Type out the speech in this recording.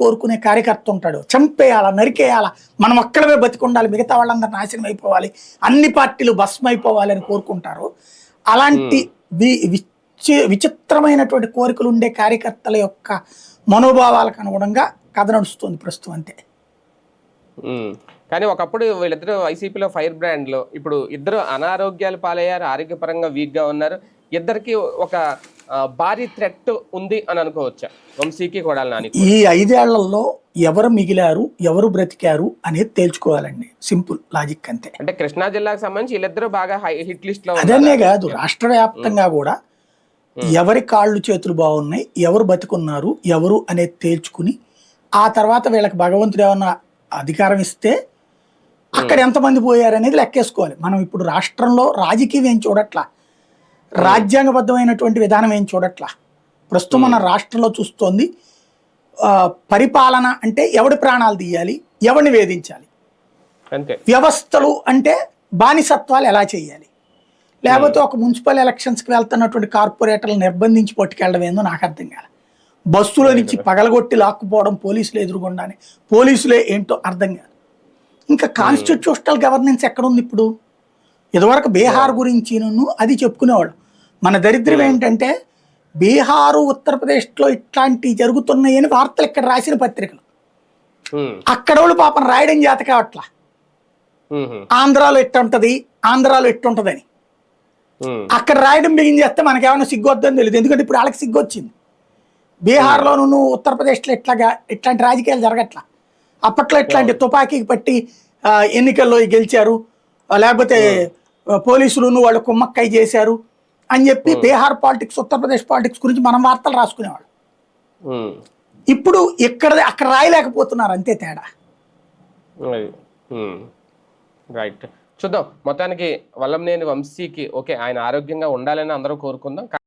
కోరుకునే కార్యకర్త ఉంటాడు. చంపేయాలా, నరికేయాలా, మనం ఒక్కడమే బతికుండాలి, మిగతా వాళ్ళందరూ నాశనం అయిపోవాలి, అన్ని పార్టీలు భస్మం అయిపోవాలి అని కోరుకుంటారు. అలాంటి విచిత్రమైనటువంటి కోరికలు ఉండే కార్యకర్తల యొక్క మనోభావాలకు అనుగుణంగా కథ నడుస్తుంది ప్రస్తుతం అంతే. కానీ ఒకప్పుడు వీళ్ళిద్దరు వైసీపీలో ఫైర్ బ్రాండ్లో, ఇప్పుడు ఇద్దరు అనారోగ్యాలు పాలయ్యారు, ఆరోగ్యపరంగా వీక్గా ఉన్నారు. ఇద్దరికి ఒక భారీ థ్రెట్ ఉంది అని అనుకోవచ్చా వంశీకి కొడాలి నాని? ఈ 5 ఏళ్లలో ఎవరు మిగిలారు, ఎవరు బ్రతికారు అనేది తేల్చుకోవాలండి. సింపుల్ లాజిక్ అంతే. అంటే కృష్ణా జిల్లాకు సంబంధించి వీళ్ళిద్దరు బాగా హిట్ లిస్ట్ లో. అదనే కాదు, రాష్ట్ర వ్యాప్తంగా కూడా ఎవరి కాళ్ళు చేతులు బాగున్నాయి, ఎవరు బతికున్నారు, ఎవరు అనేది తేల్చుకుని ఆ తర్వాత వీళ్ళకి భగవంతుడు ఏమన్నా అధికారం ఇస్తే అక్కడ ఎంతమంది పోయారు అనేది లెక్కేసుకోవాలి. మనం ఇప్పుడు రాష్ట్రంలో రాజకీయం ఏం చూడట్లా, రాజ్యాంగబద్ధమైనటువంటి విధానం ఏం చూడట్లా. ప్రస్తుతం మన రాష్ట్రంలో చూస్తోంది పరిపాలన అంటే ఎవడి ప్రాణాలు తీయాలి, ఎవరిని వేధించాలి, వ్యవస్థలు అంటే బానిసత్వాలు ఎలా చేయాలి, లేకపోతే ఒక మున్సిపల్ ఎలక్షన్స్కి వెళ్తున్నటువంటి కార్పొరేటర్లు నిర్బంధించి పట్టుకెళ్ళడం ఏందో నాకు అర్థం కాదు. బస్సులో నుంచి పగలగొట్టి లాక్కుపోవడం పోలీసులు ఎదురుగుండానే, పోలీసులే ఏంటో అర్థం కాదు. ఇంకా కాన్స్టిట్యూషనల్ గవర్నెన్స్ ఎక్కడుంది ఇప్పుడు? ఇదివరకు బీహార్ గురించి అది చెప్పుకునేవాళ్ళు. మన దరిద్రం ఏంటంటే బీహారు, ఉత్తరప్రదేశ్లో ఇట్లాంటివి జరుగుతున్నాయని వార్తలు ఇక్కడ రాసిన పత్రికలు, అక్కడ వాళ్ళు పాపం రాయడం చేత కావట్లా. ఆంధ్రాలో ఎట్టుంటది, ఆంధ్రాలో ఎట్టుంటదని అక్కడ రాయడం బిగిన్ చేస్తే మనకేమైనా సిగ్గు వద్దని తెలియదు. ఎందుకంటే ఇప్పుడు వాళ్ళకి సిగ్గు వచ్చింది. బీహార్లోనూ ఉత్తరప్రదేశ్లో ఇట్లాంటి రాజకీయాలు జరగట్లా. అప్పట్లో ఇట్లాంటి తుపాకీకి పట్టి ఎన్నికల్లో గెలిచారు, లేకపోతే పోలీసులు వాళ్ళు కుమ్మక్కై చేశారు అని చెప్పి బీహార్ పాలిటిక్స్, ఉత్తరప్రదేశ్ పాలిటిక్స్ గురించి మనం వార్తలు రాసుకునేవాళ్ళు. ఇప్పుడు అక్కడ రాయలేకపోతున్నారు, అంతే తేడా. రైట్, చూద్దాం. మొత్తానికి వల్లంనేని వంశీకి ఓకే, ఆయన ఆరోగ్యంగా ఉండాలని అందరూ కోరుకుందాం.